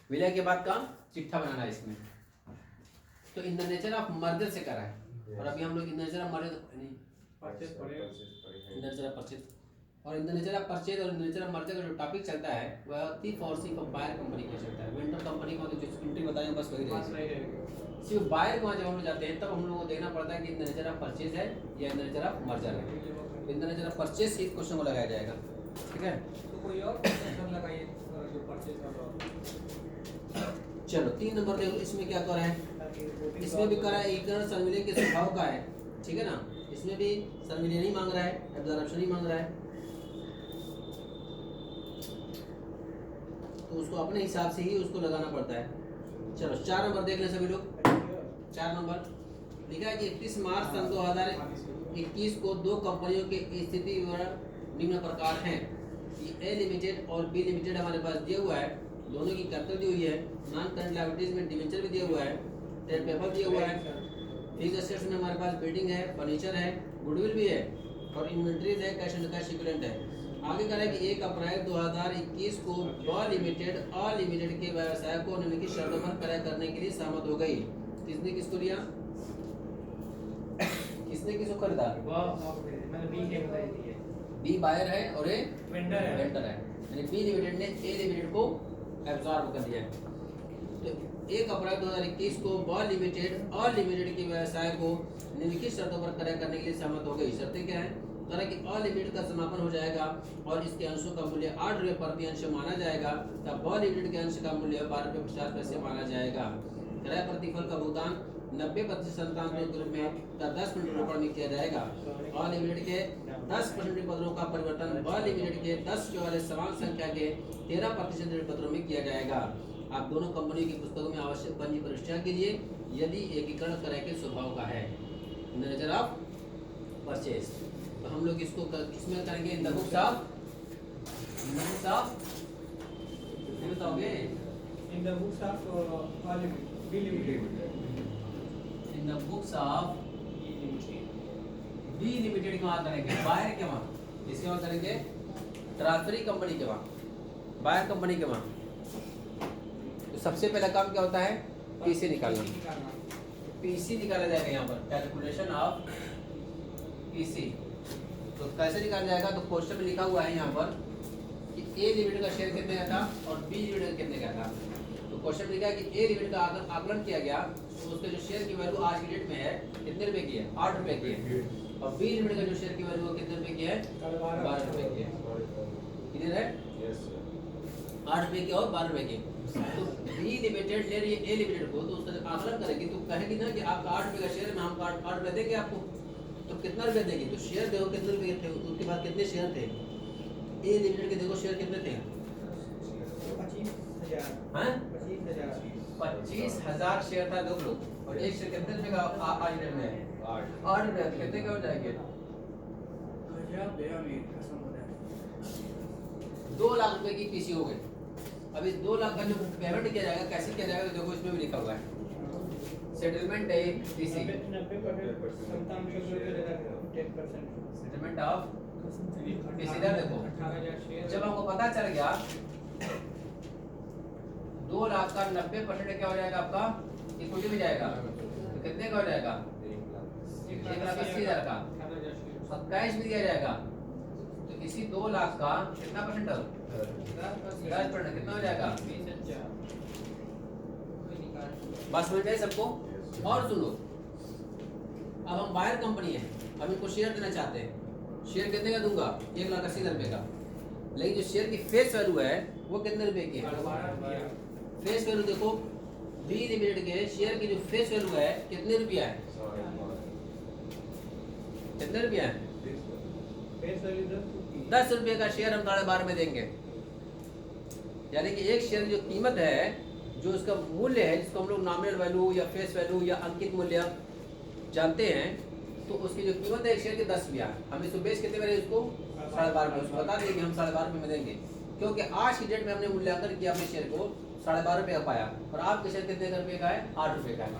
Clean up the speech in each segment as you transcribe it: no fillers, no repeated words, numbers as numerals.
विलय के बाद का चिट्ठा बनाना है इसमें। तो in the nature of merger से करा है, और अभी हम लोग in the nature of merger और in the nature of purchase और in the nature of merger का जो टॉपिक चलता है वह थिफ और सिर्फ बायर कंपनी का चलता है। वेंडर कंपनी का जो एंट्री बताएं बस वही रहेगी। सिर्फ बायर को जब हम लोग जाते हैं तब हम लोग को देखना पड़ता है कि in the nature of purchase है या in the nature of merger है। In the nature of purchase से इस क्वेश्चन को लगाया जाएगा, ठीक है। तो कोई और क्वेश्चन लगाइए जो परचेज वाला। चलो 3 नंबर देखो, इसमें क्या करा है, इसमें भी करा है एकीकरण संविलियन के स्वभाव का है, ठीक है ना। इसमें भी संविलियन ही मांग रहा है, एब्जॉर्प्शन ही मांग रहा है, तो उसको अपने हिसाब से ही उसको लगाना पड़ता है। चलो 4 नंबर देख लें सभी लोग। 4 नंबर लिखा है कि 31 मार्च सन 2021 को 2 कंपनियों के स्थिति विवरण निम्न प्रकार हैं। ए लिमिटेड और बी लिमिटेड हमारे पास दिया हुआ है, दोनों की कर्तव्य दी हुई है। नॉन करंट लायबिलिटीज में डिवेंचर भी दिया हुआ है, ट्रेड पेपर दिया हुआ है। फिक्स्ड एसेट्स में हमारे पास बिल्डिंग है, फर्नीचर है, गुडविल भी है, और इन्वेंटरीज है, कैश एंड कैश इक्विवेलेंट है। आगे कह रहा है कि 1 अप्रैल 2021 को ब लिमिटेड और लिमिटेड के व्यवसाय को निम्नलिखित शर्तों पर क्रय करने के लिए सहमत हो गई। किसने किसको लिया, किसने किसको खरीदा? बी बायर है और ए वेंडर है, यानी बी लिमिटेड ने ए लिमिटेड को एब्जॉर्ब कर लिया है। तो 1 अप्रैल 2021 को ब लिमिटेड और लिमिटेड के व्यवसाय को निम्नलिखित शर्तों पर क्रय करने के लिए सहमत हो गई। शर्तें क्या है? तरह की ऑल लिमिटेड का समापन हो जाएगा और इसके अंशों का मूल्य 8 रुपये प्रति अंश माना जाएगा, तब ब लिमिटेड के अंश का मूल्य 12 रुपये 50 पैसे माना जाएगा। क्रय प्रतिफल का भुगतान 90% संतान के रूप में 10% रोकड़ में किया जाएगा। ऑल लिमिटेड के 10% पत्रों का परिवर्तन ब लिमिटेड के 10 के वाले समान संख्या के 13% पत्रों में किया जाएगा। आप दोनों कंपनियों की पुस्तकों में आवश्यक पंजी परीक्षा के लिए यदि एकीकरण क्रय के स्वभाव का है। नेचर ऑफ परचेज, तो हम लोग इसको किसमें करेंगे? इन द बुक्स ऑफ बताओगे in the books of B limited, in the books of B limited के वहाँ करेंगे, बायर के वहाँ, इसके वहाँ करेंगे ट्रांसफरी कंपनी के वहाँ, बायर कंपनी के वहाँ। तो सबसे पहला काम क्या होता है? पीसी निकालना। पीसी निकाला जाएगा यहाँ पर, कैलकुलेशन ऑफ पीसी। तो कैसे निकाला जाएगा? तो क्वेश्चन में लिखा हुआ है यहाँ पर कि ए लिमिटेड का शेयर कितने का था और बी लिमिटेड का कितने का था। तो क्वेश्चन में लिखा है कि ए लिमिटेड का आकलन किया गया, तो उसके जो शेयर की वैल्यू आज की डेट में है कितने रुपए की है? 8 रुपए की है। और बी लिमिटेड का जो शेयर की वैल्यू कितने रुपए की है? 12 रुपए की है। क्लियर है? 8 रुपए की और 12 रुपए की। तो बी लिमिटेड ले रही है ए लिमिटेड को, तो उसका आकलन करेगी तो कहेगी ना कि आपका 8 रुपए का शेयर में हम 8 रुपए देंगे आपको, तो कितना रुपए देगी? तो शेयर देखो कितने रुपए थे, उसके बाद कितने शेयर थे ए लिमिटेड के, देखो शेयर कितने थे? 25,000 शेयर था, देख लो। और एक शेयर कितने रुपए का आज डेट में है? 8 रुपए। कितने का हो जाएंगे? 2 लाख रुपए की पीसी हो गई। अब इस 2 लाख का जो पेमेंट किया जाएगा कैसे किया जाएगा? तो देखो इसमें भी लिखा हुआ है सेटलमेंट है पीसी, सेटलमेंट ऑफ पीसी। देखो जब हमको पता चल गया 2 लाख का 90% क्या हो जाएगा आपका? इक्विटी में जाएगा, तो कितने का हो जाएगा? 1,80,000 का। और कैश भी दिया जाएगा, तो इसी 2 लाख का कितना परसेंट? 10%। कितना हो जाएगा? 20,000। बस समझ गए सबको? और सुनो, अब हम बायर कंपनी है, अब इनको शेयर देना चाहते हैं। शेयर कितने का दूंगा? 1,80,000 रुपए का। लेकिन जो शेयर की फेस वैल्यू है वो कितने रुपए की है? फेस वैल्यू देखो, बी लिमिटेड के शेयर की जो फेस वैल्यू है कितने रुपया है? कितने रुपया है? 10 रुपये का शेयर हम 12.5 में देंगे। यानी कि एक शेयर जो कीमत है, जो उसका मूल्य है, जिसको हम लोग नॉमिनल वैल्यू या फेस वैल्यू या अंकित मूल्य जानते हैं, तो उसकी जो कीमत है एक शेयर के 10 रुपया, हम इसको बेच कितने में? इसको 12.5 में। उसको बता देंगे हम 12.5 रुपये में देंगे, क्योंकि आज की डेट में हमने मूल्यांकन किया अपने शेयर को 12.5 रुपये का पाया, और आपके शेयर कितने रुपये का है? 8 रुपये का है।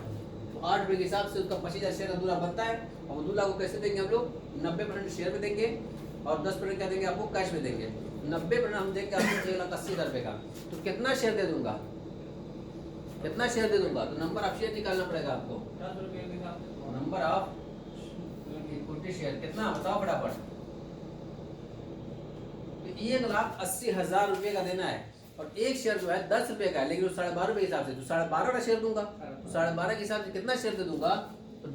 तो 8 रुपये के हिसाब से उसका 25,000 शेयर का 2 लाख बनता है। और 2 लाख को कैसे देंगे हम लोग? 90% शेयर में देंगे और 10% क्या देंगे आपको? कैश में देंगे। 90% हम देंगे आपको 1,80,000 रुपये का। तो कितना शेयर दे दूंगा? कितना शेयर दे दूंगा, तो नंबर ऑफ शेयर निकालना पड़ेगा आपको। 10 रुपये का नंबर ऑफ इक्विटी शेयर कितना बताओ फटाफट। तो 1,80,000 रुपये का देना है और एक शेयर जो है 10 रुपये का है, लेकिन 12.5 रुपये के हिसाब से, तो 12.5 का शेयर दूंगा। 12.5 के हिसाब से कितना शेयर दे दूंगा, तो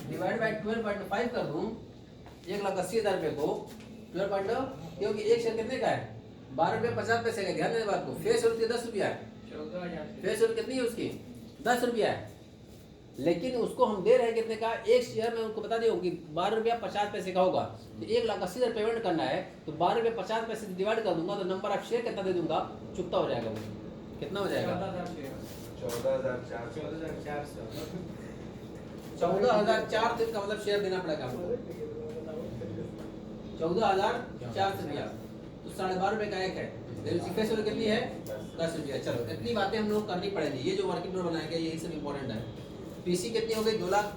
डिवाइड बाई 12.5 कर दूं 1,80,000 रुपये को 12. क्योंकि एक शेयर कितने का है 12 रुपये 50 पैसे का। ध्यान देने बात को, फेस वैल्यू 10 रुपया है, 14,000 फेस वैल्यू कितनी है उसकी 10 रुपया है, लेकिन उसको हम दे रहे हैं कितने का, एक शेयर में उनको बता दिया कि 12 रुपया 50 पैसे का होगा, तो 1,80,000 पेमेंट करना है, तो 12 रुपये 50 पैसे से डिवाइड कर दूंगा, तो नंबर ऑफ शेयर कितना दे दूंगा, चुकता हो जाएगा वो। कितना हो जाएगा 14,400 का मतलब शेयर देना पड़ेगा आपको 14,400 रुपया, तो 12.5 रुपये का एक है, फेस वैल्यू कितनी है 10 रुपया। चलो इतनी बातें हम लोग करनी पड़ेगी। ये जो वर्किंग नोट बनाया गया यही सब इंपॉर्टेंट है। पीसी कितनी हो गई 2 लाख,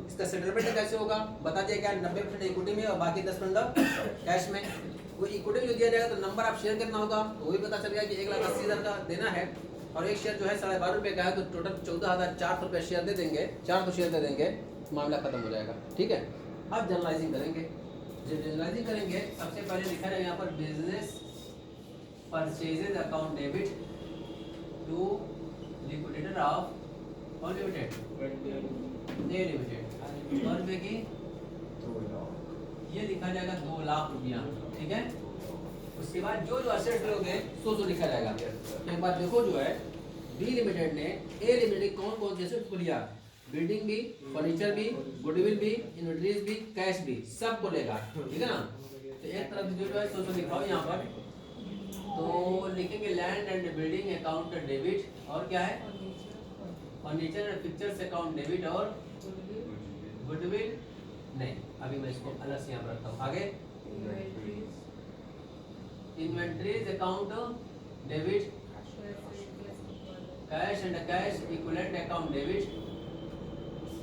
इसका सेटलमेंट कैसे होगा बता दिया क्या, 90% इक्विटी में और बाकी 10% कैश में। वो इक्विटी में जो दिया जाएगा तो नंबर ऑफ शेयर कितना होगा वो भी पता चल गया कि 1,80,000 का देना है और एक शेयर जो है 12.5 रुपये का है, तो टोटल 14,400 रुपये शेयर दे देंगे, 400 शेयर दे देंगे, मामला खत्म हो जाएगा। ठीक है, अब जर्नलाइजिंग करेंगे। जब जर्नलाइजिंग करेंगे सबसे पहले लिखा है यहाँ पर business purchases account debit to liquidator of limited A limited 2 रुपये की, ये लिखा जाएगा 2 लाख रुपया। ठीक है, उसके बाद जो जो असेट्स लोगे सो लिखा जाएगा। तो एक बार देखो जो है बी लिमिटेड ने ए लिमिटेड कौन कौन से असेट्स को लिया, बिल्डिंग भी, फर्नीचर भी, गुडविल भी, इन्वेंटरीज भी, कैश भी, सब को लेगा। ठीक है ना, तो एक तरफ जो है सो लिखाओ यहाँ पर, तो लिखेंगे land and building account debit, और क्या है furniture and pictures account debit, और गुडविल नहीं, अभी मैं इसको अलग से यहाँ पर रखता हूँ। आगे inventories account debit, cash and cash equivalent account debit,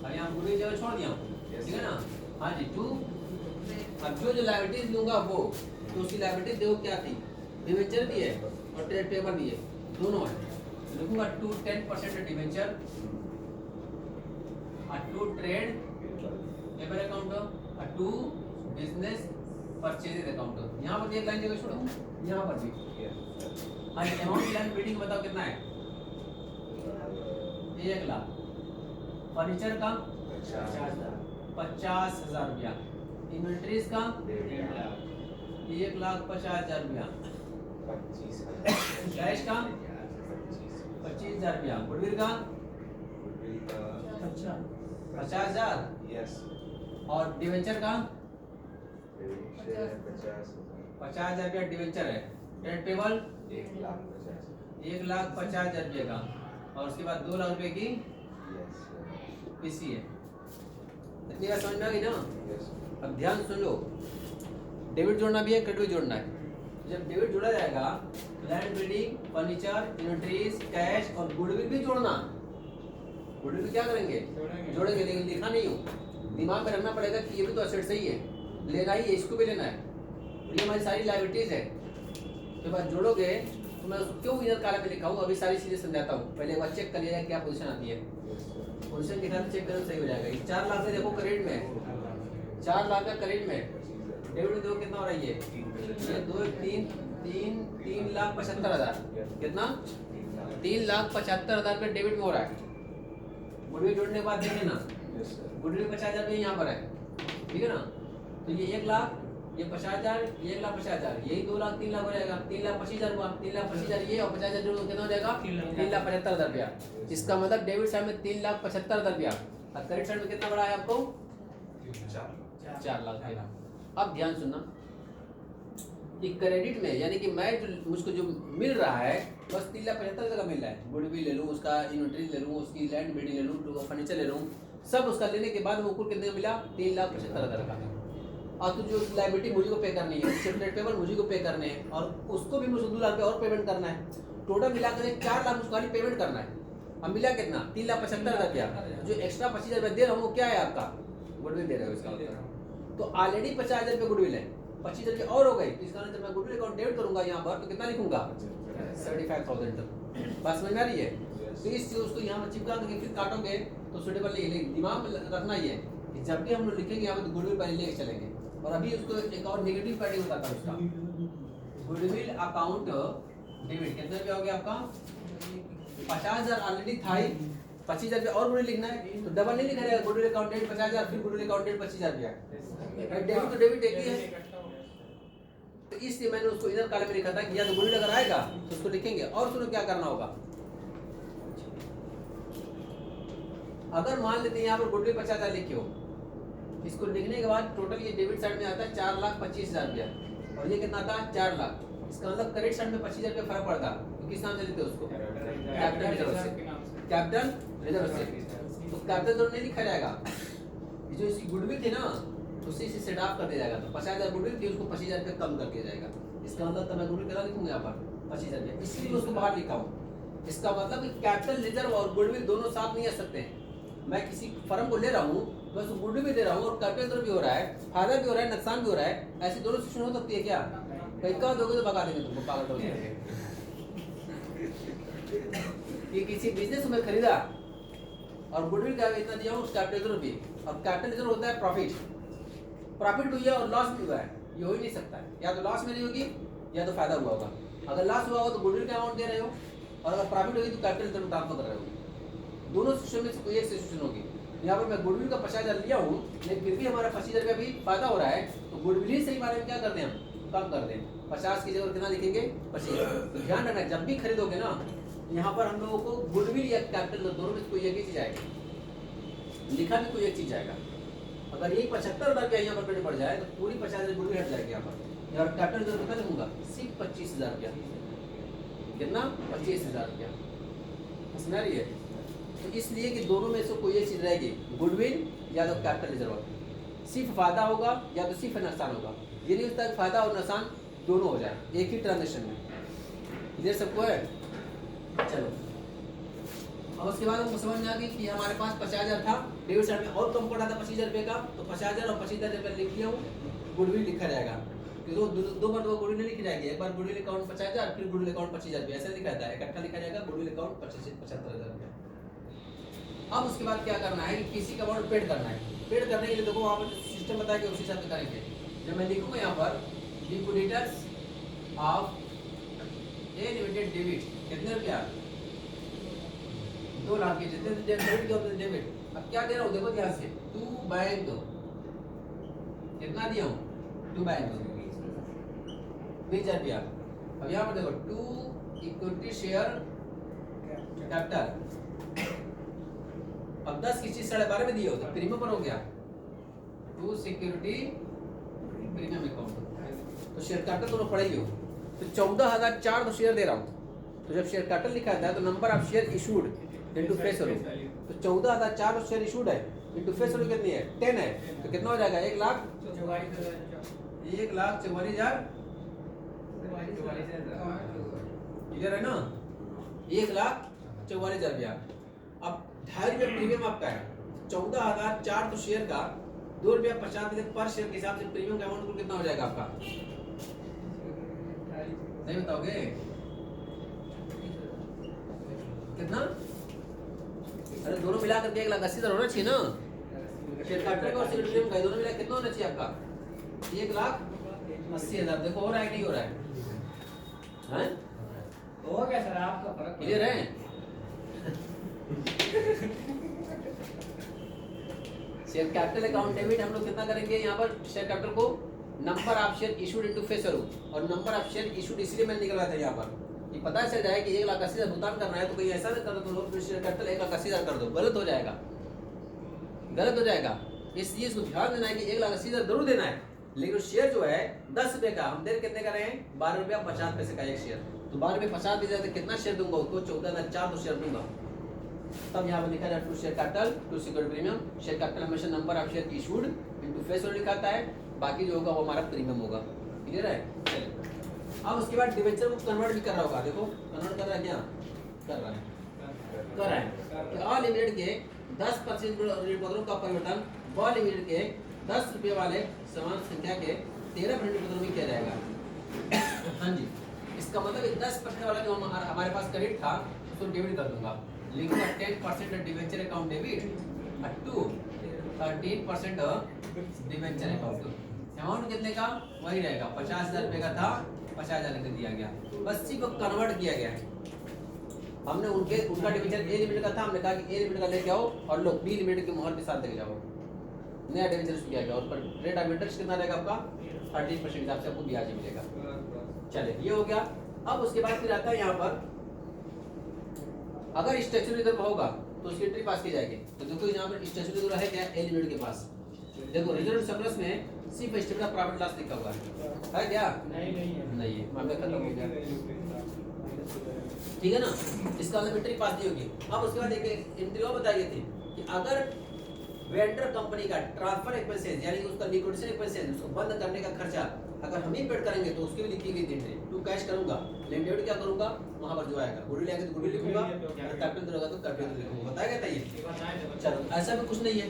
और यहाँ गुडविल जगह छोड़ दिया हूँ। ठीक है ना, हाँ जी। 2 अब जो लायबिलिटीज लूंगा वो, तो उसकी लायबिलिटीज देखो क्या थी, डिवेंचर भी है और ट्रेड पेपर भी है, दोनों है। लिखूंगा 2 10% debenture, 2 trade paper account, 2 business purchases account. यहाँ पर एक लाइन जगह छोड़ो, यहाँ पर भी। हाँ, अमाउंट लैंड बिल्डिंग बताओ कितना है 1 लाख, फर्नीचर का 50,000 रुपया, इन्वेंटरीज का 1,50,000 रुपया, कैश का 25,000 रुपया, गुडविल का 50,000 और डिवेंचर का 50,000 रुपया डिवेंचर है। ट्रेड पेबल 1,50,000 रुपये का, और उसके बाद 2 लाख रुपए की पीसी है। इतनी बात समझ में आ गई ना। अब ध्यान सुन लो, डेबिट जोड़ना भी है, क्रेडिट जोड़ना है। जब डेबिट जोड़ा जाएगा land building, furniture, inventories, cash और गुडविल भी जोड़ना। गुडविल क्या करेंगे जोड़ेंगे, लेकिन लिखा नहीं हो, दिमाग में रखना पड़ेगा कि ये भी तो असेट सही है, लेना ही है, इसको भी लेना है, ये हमारी सारी लायबिलिटीज है। तो बाद जोड़ोगे तो मैं उसको क्यों इधर काला में लिखा हूँ, अभी सारी चीजें समझाता हूँ। पहले एक बार चेक कर लिया क्या पोजीशन आती है, पोजीशन के हिसाब से चेक करना सही हो जाएगा। 4 लाख से देखो क्रेडिट में, 4 लाख का क्रेडिट में, डेबिट देखो कितना हो रहा है, ये 2 3,75,000, कितना 3,75,000 रुपये डेबिट में हो रहा है। गुडविल जोड़ने के बाद देखें ना, गुडविल 50,000 रुपये यहाँ पर है, ठीक है ना। तो ये 1 लाख, ये 50,000, ये 1,50,000, यही 2 लाख 3 लाख हो जाएगा। 3,25,000 हुआ, 3,25,000 ये और 50,000 जोड़ कितना हो जाएगा 3,75,000 रुपया। इसका मतलब डेबिट साइड में 3,75,000 रुपया और क्रेडिट साइड में कितना बढ़ा है आपको 4 लाख। अब ध्यान सुनना कि क्रेडिट में यानी कि मैं जो मुझको जो मिल रहा है बस 3,75,000 का मिल रहा है। गुडविल ले लूँ, उसका इन्वेंटरी ले लूँ, उसकी लैंड बिल्डिंग ले लूँ, फर्नीचर ले लूँ, सब उसका लेने के बाद मुझको कितने का मिला 3,75,000 का। और तो जो लायबिलिटी मुझे को पे करनी है, उसके ट्रेड पेबल मुझे को पे करने हैं और उसको भी मुझे 2 लाख रुपये और पेमेंट करना है। टोटल मिलाकर 4 लाख मुझको खाली पेमेंट करना है। अब मिला कितना 3,75,000 रुपया। जो एक्स्ट्रा 25,000 रुपया दे रहा हूँ वो क्या है आपका गुडविल दे रहे हो इसका। तो ऑलरेडी 50,000 रुपये गुडविल है, 25,000 रुपये और हो गई। इसका मतलब मैं गुडविल अकाउंट डेबिट करूंगा यहाँ पर तो कितना लिखूंगा 75,000 तक। बात समझ में आ रही है। तो इस चीज को यहाँ पर चिपका करके फिर काटोगे तो सुटेबल नहीं है। लेकिन दिमाग में रखना ही है कि जब भी हम लोग लिखेंगे यहाँ पर गुडविल पहले लेके चलेंगे। और अभी उसको एक और नेगेटिव पैडिंग बताता हूँ उसका। गुडविल अकाउंट डेबिट कितने रुपया हो गया आपका? 50,000 ऑलरेडी था ही, 25,000 रुपया और गुडविल लिखना है तो डबल नहीं लिखा जाएगा। गुडविल अकाउंट डेबिट 50,000 फिर गुडविल अकाउंट डेबिट 25,000 रुपया। डेबिट तो डेबिट एक ही है, तो इसलिए मैंने उसको इधर कॉलम में लिखा था कि या तो गुडविल अगर आएगा तो उसको लिखेंगे। और सुनो क्या करना होगा, अगर मान लेते हैं यहाँ पर गुडविल 50,000 लिखे हो, इसको लिखने के बाद टोटल ये डेबिट साइड में आता है 4,25,000 रुपया और ये कितना आता है 4 लाख। इसका मतलब क्रेडिट साइड में 25,000 रुपया फर्क पड़ता है। तो किस नाम से लेते हैं उसको? कैपिटल रिजर्व से। कैपिटल रिजर्व से तो कैपिटल रिजर्व नहीं लिखा जाएगा, ये जो इसकी गुडविल थी ना उसी से सेट ऑफ कर दिया जाएगा। तो 50,000 गुडविल थी उसको 25,000 रुपया कम कर दिया जाएगा। इसका मतलब तो मैं गुडविल कितना लिखूंगा यहाँ पर 25,000 रुपया, इसलिए उसको बाहर लिखा हूँ। इसका मतलब कि कैपिटल रिजर्व और गुडविल दोनों साथ नहीं आ सकते हैं। मैं किसी फर्म को ले रहा हूँ तो उसको गुडविल भी दे रहा हूँ और कैपिटल रिजर्व भी हो रहा है, फायदा भी हो रहा है, नुकसान भी हो रहा है। ऐसी दोनों सिचुएशन हो सकती है क्या? कहीं का दोगे तो भगा देंगे तुमको, पागल हो जाएंगे। कि किसी बिजनेस में खरीदा और गुडविल का इतना दिया हूँ कैपिटल रिजर्व भी, और कैपिटल रिजर्व होता है प्रॉफिट भी हुआ और लॉस भी हुआ है, ये हो ही नहीं सकता है। या तो लॉस में नहीं होगी या तो फायदा हुआ होगा। अगर लॉस हुआ होगा तो गुडविल का अमाउंट दे रहे हो और अगर प्रॉफिट होगी तो कैपिटल रिजर्व ट्रांसफर कर रहे हो। दोनों सिचुएशन में से कोई एक सिचुएशन होगी। यहाँ पर मैं गुडविल का 50,000 लिया हूँ लेकिन फिर भी हमारा 25,000 रुपया भी फायदा हो रहा है, तो गुडविल ही सही बारे में क्या करते हैं हम कम कर दें। 50 की जगह कितना लिखेंगे 25। तो ध्यान रखना जब भी खरीदोगे ना यहाँ पर हम लोगों को गुडविल या कैपिटल दोनों में कोई एक ही चीज आएगी, लिखा भी कोई एक चीज आएगा। अगर यही 75,000 रुपया यहाँ पर पड़ जाए तो पूरी 50,000 गुडविल हट जाएगी। यहाँ पर यहाँ कैपिटल रिजर्व कितना लिखूंगा सिर्फ 25,000 रुपया। कितना? 25,000 रुपया। समझ रही है? तो इसलिए कि दोनों में से कोई एक चीज रहेगी, गुडविल या तो कैपिटल रिजर्व। सिर्फ फायदा होगा या तो सिर्फ नुकसान होगा। ये नहीं होता कि फायदा और नुकसान दोनों हो जाए एक ही ट्रांजेक्शन में। क्लियर सबको है? चलो अब उसके बाद हमको समझ में आ गई कि हमारे पास 50,000 था, डेबिट साइड में और कम पड़ा था 25,000 रुपये का, तो 50,000 और 25,000 रुपये लिख लिया हूँ, गुडविल लिखा जाएगा। क्योंकि दो बार गुडविल नहीं लिखी जाएगी, एक बार गुडविल अकाउंट 50,000 फिर गुडविल अकाउंट 25,000 रुपये ऐसा लिखा जाता है। इकट्ठा लिखा जाएगा गुडविल अकाउंट 75,000 रुपये। अब उसके बाद क्या करना है कि किसी का अमाउंट पेड करना है। पेड करने के लिए देखो वहाँ पर सिस्टम बताया कि उसी हिसाब से करेंगे। जब मैं लिखूंगा यहाँ पर liquidators of A limited debit कितने रुपया 2 लाख के जितने डेबिट के होते हैं डेबिट। अब क्या दे रहा हूँ देखो ध्यान से, टू बैंक कितना दिया हूँ 2 बैंक 20,000 रुपया। अब यहाँ पर देखो 2 इक्विटी शेयर कैपिटल। अब 10 की चीज 12.5 में दिए हो तो प्रीमियम पर हो गया 2 सिक्योरिटी प्रीमियम अकाउंट। तो शेयर कैपिटल दोनों पड़ेगी हो तो 14,400 शेयर दे रहा हूँ। तो जब शेयर कैपिटल लिखा था तो number of share issued into face value, तो 14,400 शेयर इशूड है इनटू फेस वैल्यू कितनी है 10 है, तो कितना हो जाएगा 1,44,000। क्लियर है ना? 1,44,000 रुपया। अब 2.5 रुपये प्रीमियम आपका है, 14,400 शेयर का 2 रुपया 50 पैसे पर शेयर के हिसाब से प्रीमियम का अमाउंट कितना हो जाएगा आपका? नहीं बताओगे कितना? अरे दोनों मिला करके 1,80,000 होना चाहिए ना। शेयर कैपिटल का और शेयर प्रीमियम का दोनों मिला कितना होना चाहिए आपका? 1,80,000। देखो हो रहा है कि नहीं हो रहा है? हैं? हो गया सर आपका फर्क क्लियर है? शेयर कैपिटल अकाउंट डेबिट हम लोग कितना करेंगे यहाँ पर शेयर कैपिटल को number of share issued into face value, और नंबर ऑफ शेयर इशूड इसलिए मैंने निकलवाया था यहाँ पर कि पता चल जाए कि 1,80,000 भुगतान करना है तो कोई ऐसा नहीं कर दो लोग शेयर कैपिटल 1,80,000 कर दो, गलत हो जाएगा, गलत हो जाएगा। इसलिए इसको ध्यान देना है कि 1,80,000 जरूर देना है, लेकिन शेयर जो है 10 रुपए का हम देर कितने का रहे हैं 12 रुपया 50 पैसे का एक शेयर, तो 12 रुपये 50 पैसे तो कितना शेयर दूंगा उसको 14,400 शेयर दूंगा। तब यहाँ पर लिखा जाए to share capital to security premium. Share capital हमेशा number of share issued into face value लिखाता है, बाकी जो होगा वो हमारा प्रीमियम होगा। क्लियर है? चलिए अब उसके बाद डिबेंचर को कन्वर्ट भी कर रहा होगा, देखो कन्वर्ट कर रहा है क्या कर रहा है तो ऑल लिमिटेड के 10% पत्रों का परिवर्तन ब लिमिटेड के 10 रुपये वाले समान संख्या के 13% पत्रों में किया जाएगा। हाँ जी, इसका मतलब 10% वाला जो हमारे पास क्रेडिट था उसको डेबिट कर दूंगा, लिखूंगा 10% debenture account debit to 13% debenture account. Amount कितने का वही रहेगा, 50,000 रुपये का था, 50,000 लिख दिया गया, बस सिर्फ कन्वर्ट किया गया है। हमने उनका डिवेंचर ए लिमिटेड का था, हमने कहा कि ए लिमिटेड का लेके आओ और लो बी लिमिटेड की मोहर के साथ लेके जाओ, नया डिवेंचर किया गया। और पर रेट ऑफ इंटरेस्ट कितना रहेगा आपका 13% हिसाब से आपको ब्याज मिलेगा। चले ये हो गया। अब उसके बाद फिर आता है यहाँ पर अगर स्टेशनरी रिजर्व होगा तो उसकी एंट्री पास की जाएगी। तो देखो यहाँ पर स्टेशनरी रिजर्व है क्या, ए लिमिटेड के पास। देखो रिजर्व सरप्लस में सिर्फ स्टेटमेंट ऑफ प्रॉफिट लॉस लिखा हुआ है क्या? नहीं है, मामला खत्म हो गया, ठीक है ना। इसका मतलब एंट्री पास नहीं होगी। अब उसके बाद एक एंट्री और बताई गई थी कि अगर वेंडर कंपनी का ट्रांसफर एक्सपेंसेस यानी उसका लिक्विडेशन एक्सपेंसेस, उसको बंद करने का खर्चा अगर हम ही पेड करेंगे तो उसकी भी लिखी गई थी एंट्री। टू कैश करूंगा, लेन डेबिट क्या करूंगा वहां पर जो आएगा, गुडविल आएगा तो गुडविल लिखूंगा, कैपिटल होगा तो कैपिटल लिखूंगा। बताया गया था ये। चलो ऐसा भी कुछ नहीं है।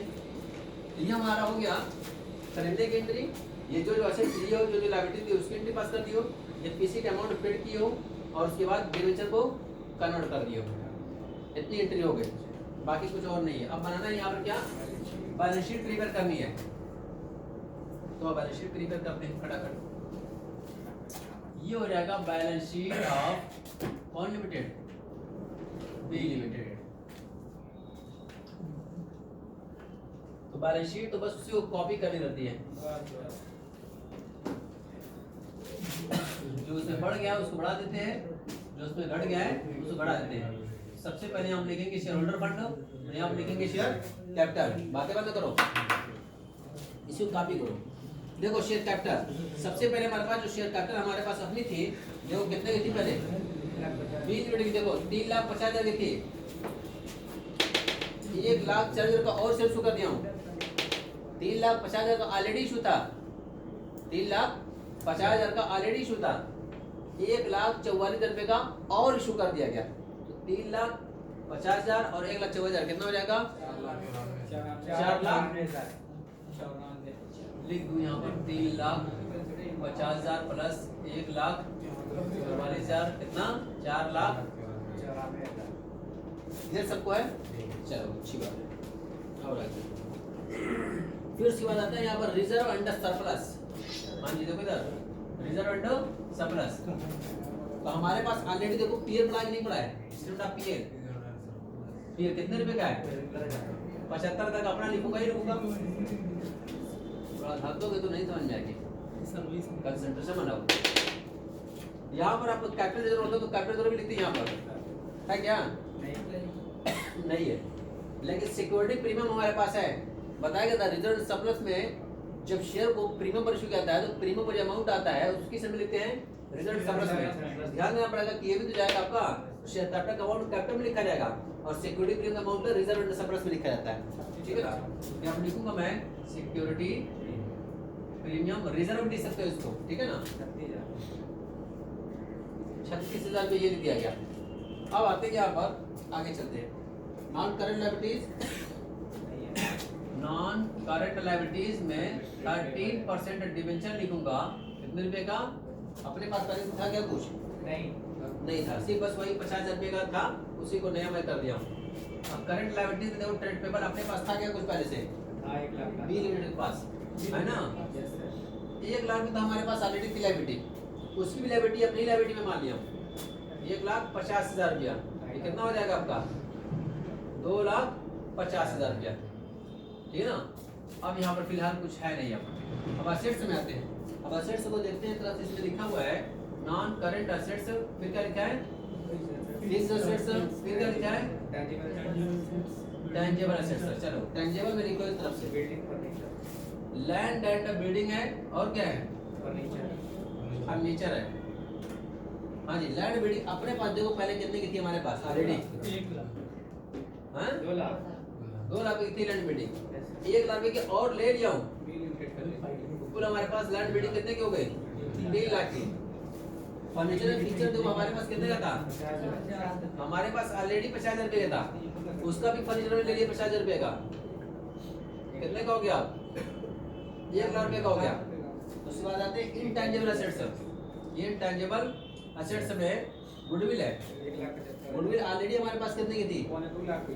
ये हमारा हो गया खरीदने की एंट्री। ये जो असेट ली हो, जो लायबिलिटी थी उसकी एंट्री पास कर दियो, ये पीसी का अमाउंट पेड की हो और उसके बाद डिवेंचर को कन्वर्ट कर दियो। इतनी एंट्री हो गई, बाकी कुछ और नहीं है। अब बनाना है यहाँ पर क्या, बैलेंस शीट प्रिपेयर करनी है। तो बैलेंस शीट प्रिपेयर करते हैं फटाफट। ये हो जाएगा बैलेंस शीट ऑफ कौन लिमिटेड, बी लिमिटेड। तो बैलेंस शीट तो बस उसी को कॉपी करनी रहती है, जो उसमें बढ़ गया है उसको बढ़ा देते हैं, जो उसमें घट गया है उसको बढ़ा देते हैं। सबसे पहले हम लिखेंगे शेयर होल्डर फंड, यहाँ हम लिखेंगे शेयर कैपिटल। बातें बंद करो, इसी को कॉपी करो। देखो शेयर कैपिटल, सबसे पहले हमारे पास जो शेयर कैपिटल हमारे पास अपनी थी, देखो कितने की थी पहले, 20 यूनिट की। देखो 3,50,000 की थी, 1,40,000 का और शेयर इशू कर दिया हूँ। 3,50,000 का ऑलरेडी इशू था, 3,50,000 का ऑलरेडी इशू था, 1,44,000 रुपए का और इशू कर दिया गया। तो 3,50,000 और 1,54,000 कितना हो जाएगा, 4 लाख। लिख दूं यहाँ पर 3,50,000 प्लस 1,44,000 कितना, 4 लाख। इधर सबको है, चलो अच्छी बात है। और फिर उसके बाद आता है यहाँ पर रिजर्व एंड सरप्लस। मान लीजिए देखो इधर रिजर्व एंड सरप्लस। तो हमारे पास ऑलरेडी देखो पीएल पड़ा नहीं पड़ा है, स्टेटमेंट ऑफ पीएल। पीएल कितने रुपए का है, 75 तक अपना लिखूंगा ही लिखूंगा, थोड़ा धक दोगे तो नहीं समझ में आएगी, कंसंट्रेशन बनाओ। यहाँ पर आपको कैपिटल रिजर्व होता है तो कैपिटल रिजर्व भी लिखते हैं यहाँ पर, है क्या? नहीं है, लेकिन सिक्योरिटी प्रीमियम हमारे पास है। बताया गया था रिजर्व सरप्लस में जब शेयर को प्रीमियम पर इशू किया जाता है तो प्रीमियम पर जो अमाउंट आता है उसकी समय लिखते हैं रिजर्व सरप्लस में। ध्यान देना पड़ेगा कि ये भी तो जाएगा आपका शेयर कैपिटल अमाउंट कैपिटल में लिखा जाएगा और security premium amount reserve and surplus में लिखा जाता है, ठीक है ना। यहाँ लिखूंगा मैं सिक्योरिटी प्रीमियम रिजर्व लिख सकते हो इसको, ठीक है ना। 36,000 पे ये लिख दिया गया। अब आते हैं यहाँ पर आगे चलते हैं। Non current liabilities, non current liabilities में 13% डिवेंचर लिखूंगा। कितने रुपए का, अपने पास पहले था क्या कुछ नहीं था, सिर्फ बस वही 50,000 रुपए का था, उसी को नया मैं कर दिया हूँ। अब करंट लायबिलिटीज में देखो ट्रेड पेपर अपने पास था क्या कुछ पहले से, बी लिमिटेड के पास है ना। 1 लाख में तो हमारे पास ऑलरेडी थी लायबिलिटी, उसकी भी लायबिलिटी अपनी लायबिलिटी में मान लिया 1,50,000 रुपया। ये कितना हो जाएगा आपका, 2,50,000 रुपया, ठीक है ना। अब यहाँ पर फिलहाल कुछ है नहीं। अब असेट्स में आते हैं। अब असेट्स को देखते हैं, तरफ इसमें लिखा हुआ है नॉन करंट असेट्स, फिर क्या लिखा है फिक्स्ड असेट्स, फिर क्या लिखा है टेंजेबल असेट्स। चलो टेंजेबल में लिखो इस तरफ से लैंड एंड बिल्डिंग है और क्या है फर्नीचर है। हाँ जी, लैंड बिल्डिंग अपने पास देखो पहले कितने की थी हमारे पास ऑलरेडी, 2 लाख की थी लैंड बिल्डिंग, 1 लाख की और ले लिया हूँ, कुल हमारे पास लैंड बिल्डिंग कितने की हो गई, 3 लाख की। फर्नीचर एंड फीचर देखो हमारे पास कितने का था, हमारे पास ऑलरेडी 50,000 रुपए का था, उसका भी फर्नीचर में ले लिया 50,000 रुपए का, कितने का हो गया, 1 लाख रुपए का हो गया। उसके बाद आते हैं इनटैंजिबल असेट्स। ये इनटैंजिबल असेट्स में गुडविल है, गुडविल गुडविल ऑलरेडी हमारे पास कितने की थी? 1.2 लाख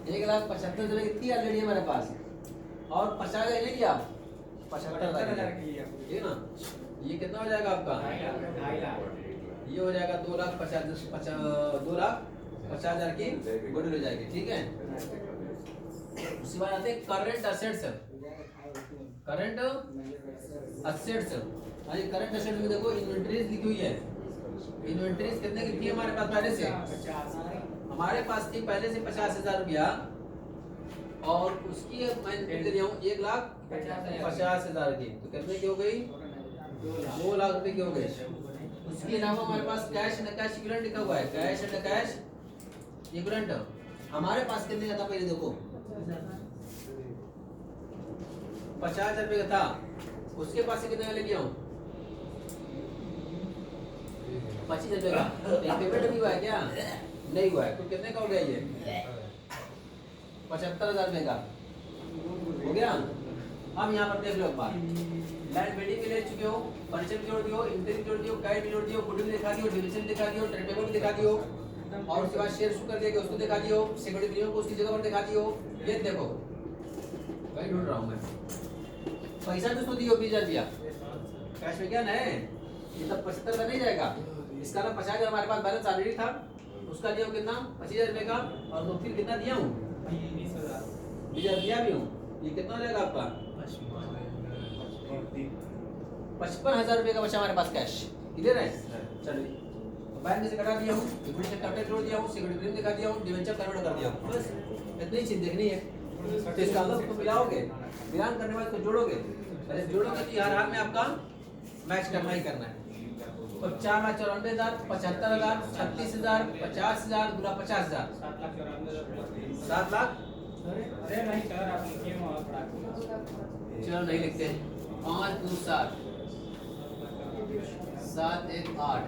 1,75,000 की थी ऑलरेडी हमारे पास, और 50,000 ले लिया, 75,000 की लिया। ठीक है ना। ये कितना हो जाएगा आपका? 2.5 लाख। ये हो जाएगा 2,50,000 की गुडविल हो जाएगी, ठीक है। उसके बाद आते हैं करंट असेट्स। करंट असेट्स, अरे करंट असेट्स में देखो इन्वेंटरीज लिखी हुई है। इन्वेंटरीज कितने की थी हमारे पास पहले से? 50। हमारे पास थी पहले से 50,000 रुपया, और उसकी मैं लिख दिया हूँ 1,50,000 की, तो कितने की हो गई? 2 लाख रुपए की हो गई। उसके अलावा हमारे पास कैश एंड कैश इक्विवेलेंट लिखा हुआ है। कैश एंड कैश इक्विवेलेंट हमारे पास कितने का था पहले देखो? 50,000 रुपये का था। उसके पास से कितने का ले लिया हूँ? 25,000 रुपये का। एक पेमेंट भी हुआ है क्या? नहीं हुआ है, तो कितने का हो गया ये? 75,000 रुपये का हो गया। अब यहाँ पर देख लो एक बार, लैंड बिल्डिंग के ले चुके हो, फर्नीचर भी जोड़ दियो, इंटीरियर जोड़ दियो, कैश भी जोड़ दियो, गुडविल दिखा दियो, डिविजन दिखा दियो, ट्रेड पेबल भी दिखा दियो, और उसके बाद शेयर इशू कर दिया कि उसको दिखा दियो, सिक्योरिटी प्रीमियम को उसकी जगह पर दिखा दियो। ये देखो वही ढूंढ रहा हूँ मैं। पैसा भी उसको दियो 20,000 रुपया कैश में, क्या नहीं ये सब 75 का नहीं जाएगा। इसका ना 50,000 हमारे पास बैलेंस ऑलरेडी था, उसका दिया हूँ कितना? 25,000 रुपये का, और तो फिर कितना दिया हूँ? 20,000 दिया भी हूँ। ये कितना हो जाएगा आपका? 55,000 रुपये का बचा हमारे पास कैश। क्लियर है? चलिए, तो बैंक से कटा दिया हूँ, इक्विटी से कैपिटल जोड़ दिया हूँ, सिक्योरिटी प्रीमियम दिखा दिया हूँ, डिवेंचर कन्वर्ट कर दिया हूँ, बस इतनी ही चीज देखनी है। तो इसका अंदर उसको मिलाओगे, मिलान करने के बाद इसको जोड़ोगे, पहले जोड़ोगे तो हर हाल में आपका मैच करना ही करना है। तो 4,94,000, 75,000, 36,000, 50,000, 50,000, 7 लाख। अरे नहीं सर, आप लिखिए वहाँ पर। चलो नहीं लिखते, 5 2 7 7 1 8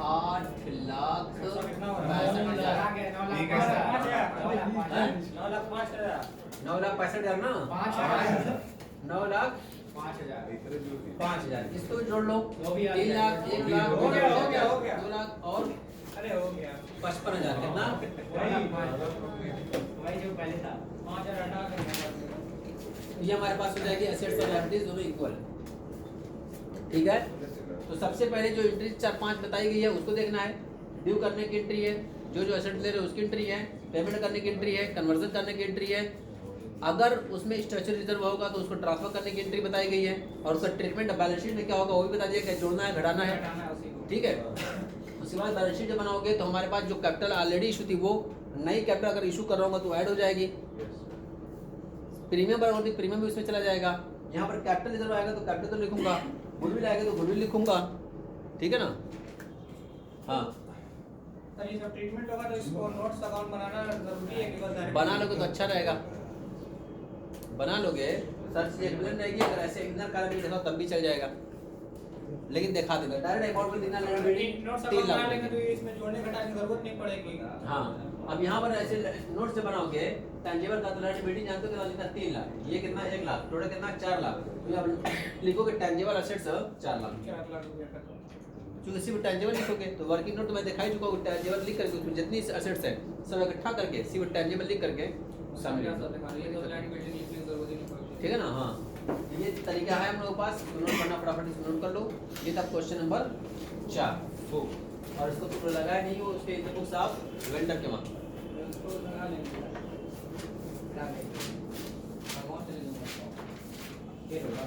8,65,000। 9,65,000 ना, 9,05,000 इसको भी जोड़ लो। 3 लाख, 1 लाख, हो गया, 2 लाख और अरे हो गया 55,000 कितना? वही जो पहले था 5,000 ये हमारे पास हो जाएगी एसेट्स और लायबिलिटीज दोनों इक्वल। ठीक है, तो सबसे पहले जो एंट्री 4-5 बताई गई है उसको देखना है। ड्यू करने की एंट्री है, जो एसेट ले रहे हैं उसकी एंट्री है, पेमेंट करने की एंट्री है, कन्वर्जन करने की एंट्री है। अगर उसमें स्ट्रक्चर रिजर्व होगा तो उसको ट्रांसफर करने की एंट्री बताई गई है, और उसका ट्रीटमेंट बैलेंस शीट में क्या होगा वो भी बता दिया, क्या जोड़ना है घटाना है। ठीक है, उसके बाद बैलेंस शीट जब बनाओगे तो हमारे पास जो कैपिटल ऑलरेडी इशू थी वो नई कैपिटल अगर इशू कर रहा हूँ तो ऐड हो जाएगी। प्रीमियम बनाओगे प्रीमियम भी उसमें चला जाएगा। यहाँ पर कैपिटल रिजर्व आएगा तो कैपिटल तो लिखूंगा, गुडविल आएगा तो गुडविल लिखूंगा। ठीक है ना? हाँ, सर ये सब ट्रीटमेंट होगा तो इसको नोट्स अकाउंट बनाना जरूरी है कि बस direct- बना लोगे तो अच्छा रहेगा। बना लोगे सर चीज एक्सप्लेन रहेगी, अगर ऐसे इतना कारण भी देखो तब भी चल जाएगा, लेकिन दिखा देगा डायरेक्ट अकाउंट में दिखना नोट्स 3 अकाउंट लाख बना लेंगे तो रुपए। इसमें जोड़ने घटाने की जरूरत नहीं पड़ेगी। हाँ, अब यहाँ पर ऐसे नोट से बनाओगे टैंजेबल का तो लायबिलिटी जानते हो कितना लिखा? 3 लाख, ये कितना? 1 लाख, टोटल कितना? 4 लाख। तो आप लिखोगे टैंजेबल असेट्स 4 लाख, 4 लाख रुपया का तो क्योंकि सिर्फ टैंजेबल लिखोगे तो वर्किंग नोट तो मैं दिखाई चुका हूँ। टैंजेबल लिख करके उसमें जितनी असेट्स है सब इकट्ठा करके सिर्फ टैंजेबल लिख करके सामने लिख दो। ठीक है ना? हाँ, ये तरीका है हम लोगों के पास, नोट करना फटाफट इसको नोट कर लो। ये था क्वेश्चन नंबर 4 और इसको तो लगाया नहीं हो उसके बुक्स आप वेंडर के वहाँ उसको लगा लेंगे। लगा लेंगे। अकाउंट से ले लूँगा। ये होगा